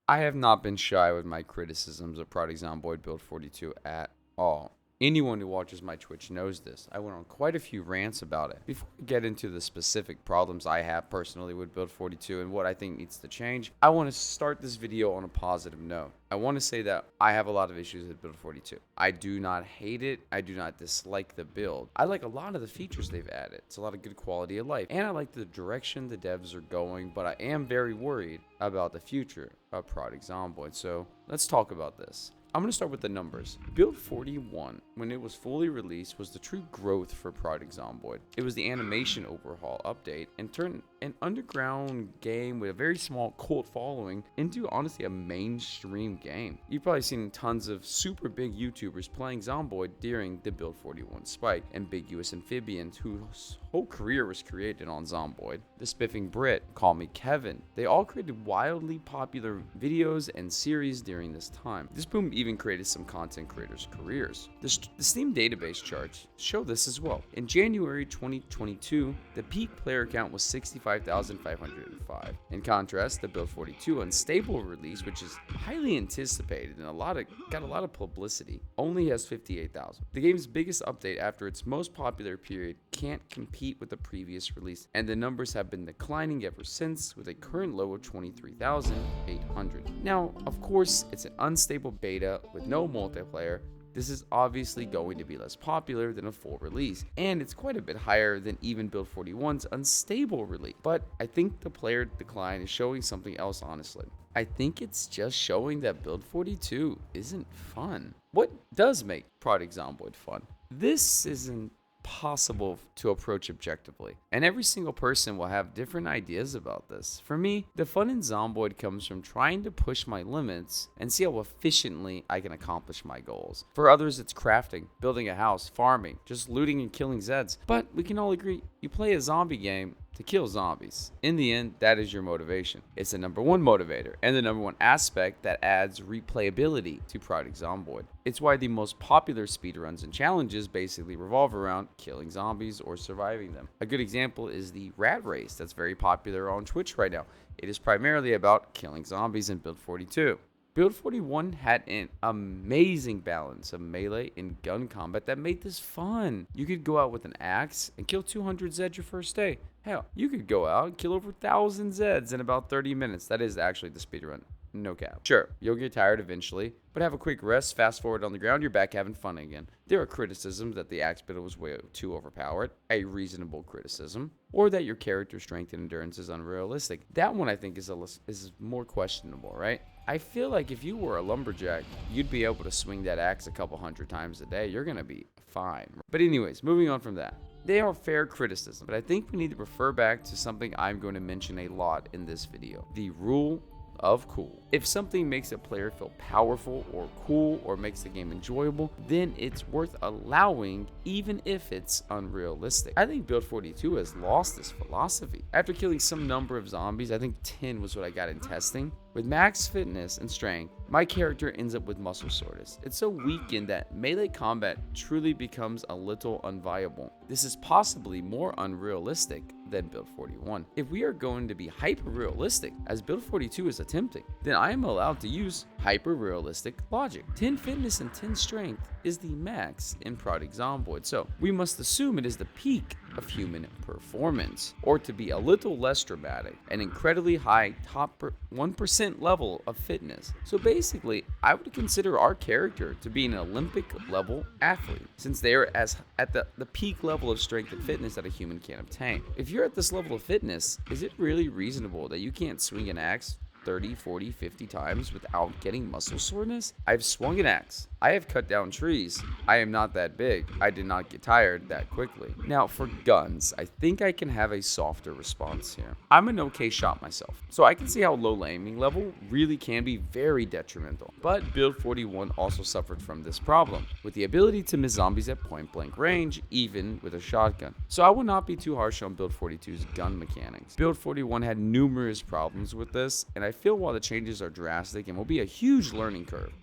I have not been shy with my criticisms of Project Zomboid Build 42 at all. Anyone who watches my Twitch knows this. I went on quite a few rants about it. Before we get into the specific problems I have personally with Build 42 and what I think needs to change, I want to start this video on a positive note. I want to say that I have a lot of issues with Build 42. I do not hate it. I do not dislike the build. I like a lot of the features they've added. It's a lot of good quality of life. And I like the direction the devs are going, but I am very worried about the future of Project Zomboid. So let's talk about this. I'm going to start with the numbers. Build 41, when it was fully released, was the true growth for Project Zomboid. It was the animation overhaul update and turned an underground game with a very small cult following into honestly a mainstream game. You've probably seen tons of super big YouTubers playing Zomboid during the Build 41 spike. Ambiguous Amphibians, whose whole career was created on Zomboid. The Spiffing Brit, Call Me Kevin. They all created wildly popular videos and series during this time. This boom even created some content creators' careers. The Steam database charts show this as well. In January 2022, the peak player count was 65,505. In contrast, the Build 42 unstable release, which is highly anticipated and got a lot of publicity, only has 58,000. The game's biggest update after its most popular period can't compete with the previous release, and the numbers have been declining ever since, with a current low of 23,800. Now, of course, it's an unstable beta with no multiplayer. This is obviously going to be less popular than a full release, and it's quite a bit higher than even Build 41's unstable release. But I think the player decline is showing something else, honestly. I think it's just showing that Build 42 isn't fun. What does make Project Zomboid fun? This isn't possible to approach objectively, and every single person will have different ideas about this. For me, the fun in Zomboid comes from trying to push my limits and see how efficiently I can accomplish my goals. For others, it's crafting, building a house, farming, just looting and killing Zeds. But we can all agree, you play a zombie game to kill zombies. In the end, that is your motivation. It's the number one motivator and the number one aspect that adds replayability to Project Zomboid. It's why the most popular speedruns and challenges basically revolve around killing zombies or surviving them. A good example is the Rat Race that's very popular on Twitch right now. It is primarily about killing zombies in Build 42. Build 41 had an amazing balance of melee and gun combat that made this fun. You could go out with an axe and kill 200 Zeds your first day. Hell, you could go out and kill over 1,000 Zeds in about 30 minutes. That is actually the speedrun. No cap. Sure, you'll get tired eventually, but have a quick rest, fast forward on the ground, you're back having fun again. There are criticisms that the axe build was way too overpowered, a reasonable criticism, or that your character strength and endurance is unrealistic. That one I think is more questionable, right? I feel like if you were a lumberjack, you'd be able to swing that axe a couple hundred times a day. You're gonna be fine. But anyways, moving on from that. They are fair criticism, but I think we need to refer back to something I'm going to mention a lot in this video. The rule of cool. If something makes a player feel powerful or cool or makes the game enjoyable, then it's worth allowing even if it's unrealistic. I think Build 42 has lost this philosophy. After killing some number of zombies, I think 10 was what I got in testing, with max fitness and strength, my character ends up with muscle soreness. It's so weakened that melee combat truly becomes a little unviable. This is possibly more unrealistic than Build 41. If we are going to be hyper-realistic, as Build 42 is attempting, then I am allowed to use hyper-realistic logic. 10 fitness and 10 strength is the max in Project Zomboid, so we must assume it is the peak of human performance, or to be a little less dramatic, an incredibly high top 1% level of fitness. So basically, I would consider our character to be an Olympic level athlete, since they are at the peak level of strength and fitness that a human can obtain. If you're at this level of fitness, is it really reasonable that you can't swing an axe 30, 40, 50 times without getting muscle soreness? I've swung an axe. I have cut down trees. I am not that big. I did not get tired that quickly. Now, for guns, I think I can have a softer response here. I'm an okay shot myself, so I can see how low aiming level really can be very detrimental. But Build 41 also suffered from this problem, with the ability to miss zombies at point blank range, even with a shotgun. So I will not be too harsh on Build 42's gun mechanics. Build 41 had numerous problems with this, and I feel while the changes are drastic and will be a huge learning curve,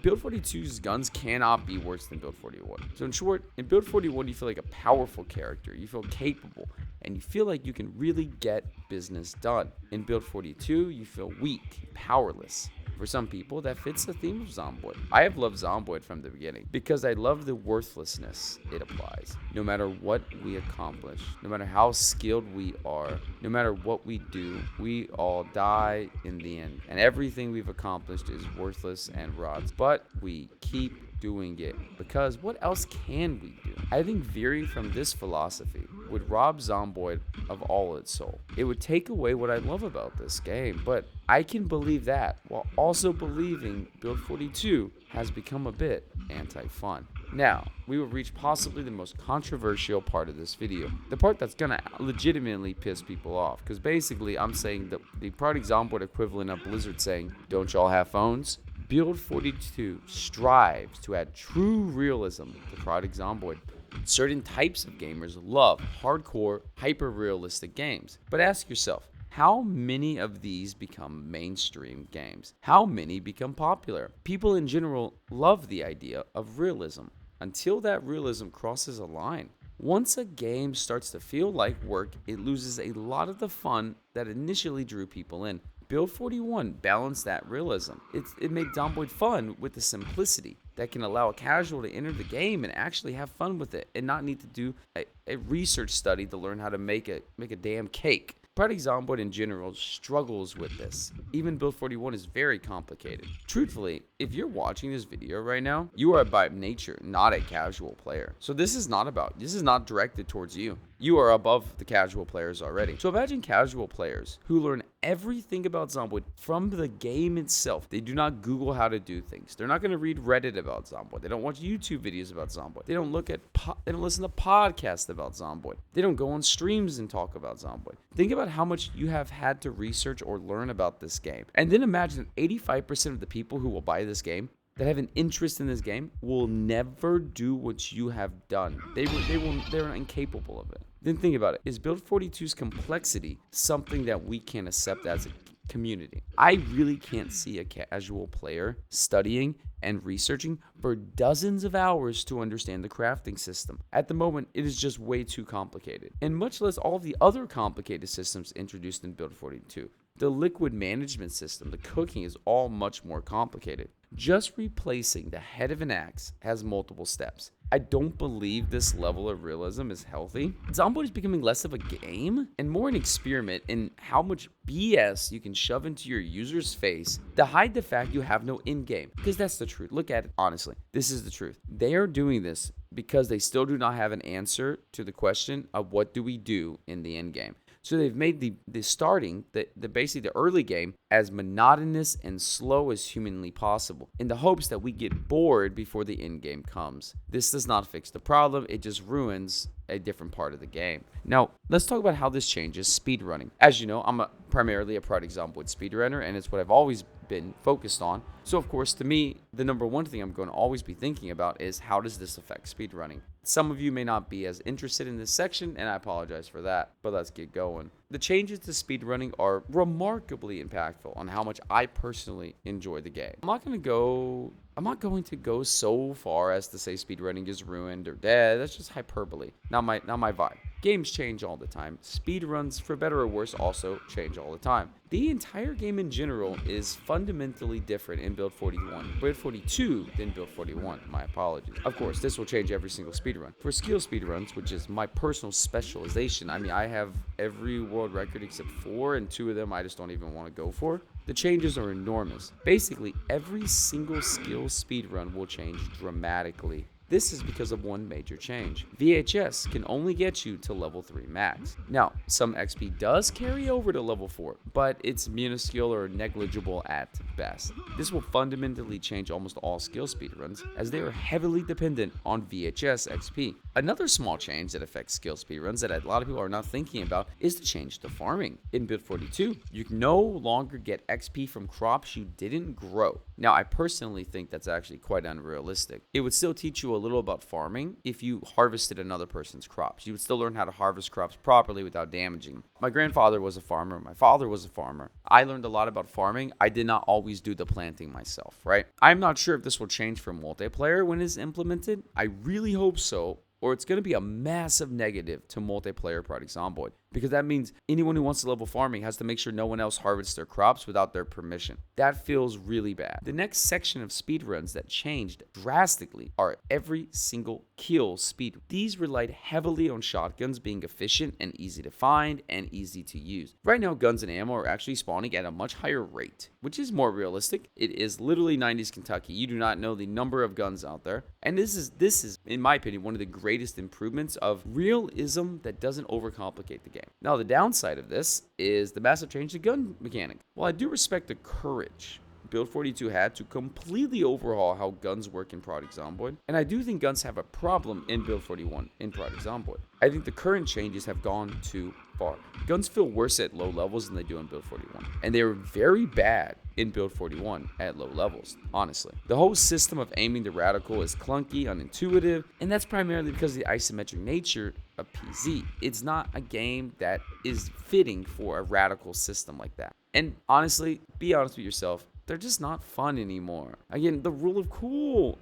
Build 42's guns cannot be worse than Build 41. So in short, in Build 41, you feel like a powerful character, you feel capable, and you feel like you can really get business done. In Build 42, you feel weak, powerless, For some people, that fits the theme of Zomboid. I have loved Zomboid from the beginning because I love the worthlessness it applies. No matter what we accomplish, no matter how skilled we are, no matter what we do, we all die in the end. And everything we've accomplished is worthless and rots. But we keep doing it because what else can we do? I think veering from this philosophy would rob Zomboid of all its soul. It would take away what I love about this game, but I can believe that while also believing Build 42 has become a bit anti-fun. Now, we will reach possibly the most controversial part of this video. The part that's gonna legitimately piss people off, because basically I'm saying the Project Zomboid equivalent of Blizzard saying, don't y'all have phones? Build 42 strives to add true realism to Project Zomboid. Certain types of gamers love hardcore, hyper-realistic games. But ask yourself, how many of these become mainstream games? How many become popular? People in general love the idea of realism until that realism crosses a line. Once a game starts to feel like work, it loses a lot of the fun that initially drew people in. Build 41 balanced that realism. It made Zomboid fun with the simplicity that can allow a casual to enter the game and actually have fun with it and not need to do a research study to learn how to make a damn cake. Project Zomboid in general struggles with this. Even Build 41 is very complicated. Truthfully, if you're watching this video right now, you are by nature not a casual player. So this is not directed towards you. You are above the casual players already. So imagine casual players who learn everything about Zomboid from the game itself. They do not Google how to do things. They're not going to read Reddit about Zomboid. They don't watch YouTube videos about Zomboid. They don't listen to podcasts about Zomboid. They don't go on streams and talk about Zomboid. Think about how much you have had to research or learn about this game. And then imagine 85% of the people who will buy this game that have an interest in this game will never do what you have done. They're incapable of it. Then think about it. Is Build 42's complexity something that we can accept as a community? I really can't see a casual player studying and researching for dozens of hours to understand the crafting system. At the moment, it is just way too complicated. And much less all the other complicated systems introduced in Build 42. The liquid management system, the cooking is all much more complicated. Just replacing the head of an axe has multiple steps. I don't believe this level of realism is healthy. Zomboid is becoming less of a game and more an experiment in how much BS you can shove into your user's face to hide the fact you have no in-game. Because that's the truth. Look at it honestly. This is the truth. They are doing this because they still do not have an answer to the question of what do we do in the end game. So they've made basically the early game as monotonous and slow as humanly possible in the hopes that we get bored before the end game comes. This does not fix the problem. It just ruins a different part of the game. Now, let's talk about how this changes speedrunning. As you know, I'm primarily a Project Zomboid speedrunner, and it's what I've always been focused on. So, of course, to me, the number one thing I'm going to always be thinking about is how does this affect speedrunning? Some of you may not be as interested in this section, and I apologize for that, but let's get going. The changes to speedrunning are remarkably impactful on how much I personally enjoy the game. I'm not going to go so far as to say speedrunning is ruined or dead. That's just hyperbole. Not my vibe. Games change all the time. Speedruns, for better or worse, also change all the time. The entire game in general is fundamentally different in Build 41, Build 42 than Build 41. My apologies. Of course, this will change every single speedrun. For skill speedruns, which is my personal specialization, I mean, I have every world record except 4, and 2 of them I just don't even want to go for. The changes are enormous. Basically, every single skill speedrun will change dramatically. This is because of one major change. VHS can only get you to level 3 max. Now, some XP does carry over to level 4, but it's minuscule or negligible at best. This will fundamentally change almost all skill speedruns, as they are heavily dependent on VHS XP. Another small change that affects skill speedruns that a lot of people are not thinking about is the change to farming. In Build 42, you can no longer get XP from crops you didn't grow. Now, I personally think that's actually quite unrealistic. It would still teach you a little about farming if you harvested another person's crops. You would still learn how to harvest crops properly without damaging them. My grandfather was a farmer. My father was a farmer. I learned a lot about farming. I did not always do the planting myself, right? I'm not sure if this will change for multiplayer when it's implemented. I really hope so, or it's going to be a massive negative to multiplayer Project Zomboid. because that means anyone who wants to level farming has to make sure no one else harvests their crops without their permission. That feels really bad. The next section of speedruns that changed drastically are every single kill speed. These relied heavily on shotguns being efficient and easy to find and easy to use. Right now, guns and ammo are actually spawning at a much higher rate, which is more realistic. It is literally 90s Kentucky. You do not know the number of guns out there. And this is, in my opinion, one of the greatest improvements of realism that doesn't overcomplicate the game. Now, the downside of this is the massive change to gun mechanic. While I do respect the courage Build 42 had to completely overhaul how guns work in Project Zomboid, and I do think guns have a problem in Build 41 in Project Zomboid. I think the current changes have gone too far. Guns feel worse at low levels than they do in Build 41, and they were very bad in Build 41 at low levels, honestly. The whole system of aiming the radical is clunky, unintuitive, and that's primarily because of the isometric nature of PZ. It's not a game that is fitting for a radical system like that. And honestly, be honest with yourself, they're just not fun anymore. Again, the rule of cool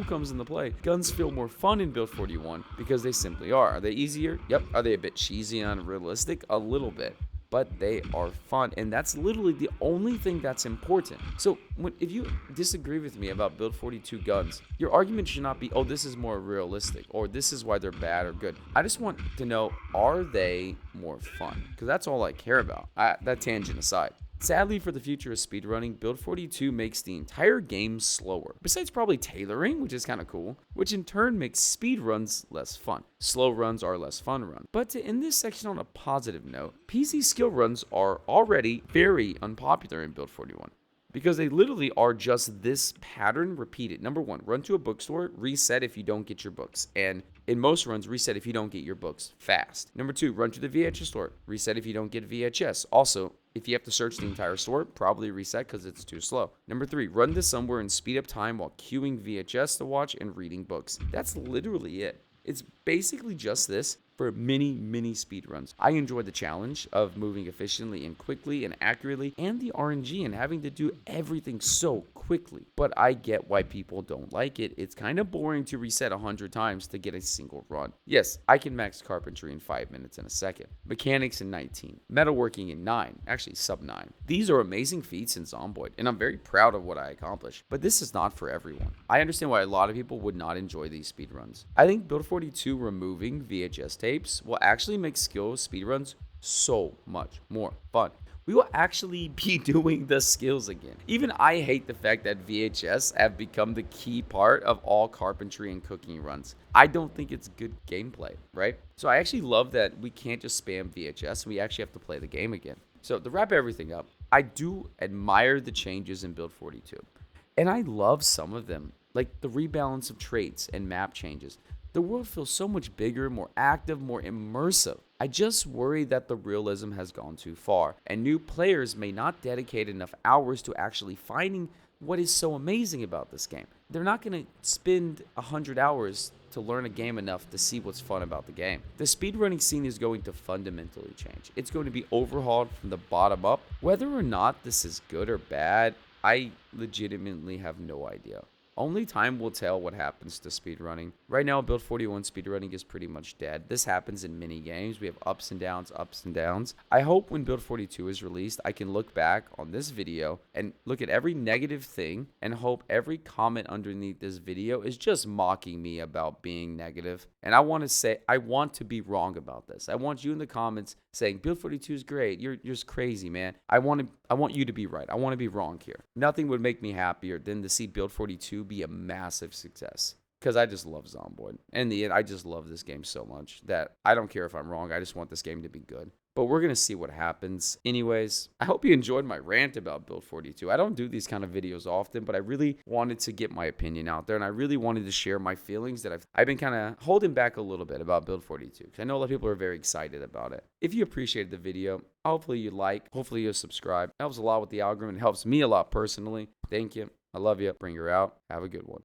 comes into play. Guns feel more fun in Build 41 because they simply are. Are they easier? Yep. Are they a bit cheesy and unrealistic? A little bit. But they are fun, and that's literally the only thing that's important. So if you disagree with me about Build 42 guns, your argument should not be, oh, this is more realistic, or this is why they're bad or good. I just want to know, are they more fun? Because that's all I care about. That tangent aside. Sadly, for the future of speedrunning, Build 42 makes the entire game slower. Besides probably tailoring, which is kind of cool, which in turn makes speedruns less fun. Slow runs are less fun runs. But to end this section on a positive note, PZ skill runs are already very unpopular in Build 41. Because they literally are just this pattern repeated. Number one, run to a bookstore, reset if you don't get your books. And in most runs, reset if you don't get your books fast. Number two, run to the VHS store, reset if you don't get VHS. Also, if you have to search the entire store, probably reset because it's too slow. Number three, run to somewhere and speed up time while queuing VHS to watch and reading books. That's literally it. It's basically just this for many speedruns. I enjoyed the challenge of moving efficiently and quickly and accurately, and the RNG and having to do everything so quickly. But I get why people don't like it. It's kind of boring to reset 100 times to get a single run. Yes, I can max carpentry in 5 minutes and a second, mechanics in 19, metalworking in 9, actually sub 9. These are amazing feats in Zomboid, and I'm very proud of what I accomplished, but this is not for everyone. I understand why a lot of people would not enjoy these speedruns. I think Build 42 removing VHS tapes will actually make skill speedruns so much more fun. We will actually be doing the skills again. Even I hate the fact that VHS have become the key part of all carpentry and cooking runs. I don't think it's good gameplay, right? So I actually love that we can't just spam VHS. We actually have to play the game again. So to wrap everything up, I do admire the changes in Build 42. And I love some of them, like the rebalance of traits and map changes. The world feels so much bigger, more active, more immersive. I just worry that the realism has gone too far, and new players may not dedicate enough hours to actually finding what is so amazing about this game. They're not going to spend 100 hours to learn a game enough to see what's fun about the game. The speedrunning scene is going to fundamentally change. It's going to be overhauled from the bottom up. Whether or not this is good or bad, I legitimately have no idea. Only time will tell what happens to speedrunning. Right now, Build 41 speedrunning is pretty much dead. This happens in many games. We have ups and downs, ups and downs. I hope when Build 42 is released, I can look back on this video and look at every negative thing and hope every comment underneath this video is just mocking me about being negative. And I want to say, I want to be wrong about this. I want you in the comments saying, Build 42 is great. You're just crazy, man. I want you to be right. I want to be wrong here. Nothing would make me happier than to see Build 42 be a massive success. Because I just love Zomboid. In the end, I just love this game so much that I don't care if I'm wrong. I just want this game to be good. But we're going to see what happens. Anyways, I hope you enjoyed my rant about Build 42. I don't do these kind of videos often, but I really wanted to get my opinion out there, and I really wanted to share my feelings that I've been kind of holding back a little bit about Build 42, because I know a lot of people are very excited about it. If you appreciated the video, hopefully you like, hopefully you'll subscribe. It helps a lot with the algorithm. It helps me a lot personally. Thank you. I love you. Bring her out. Have a good one.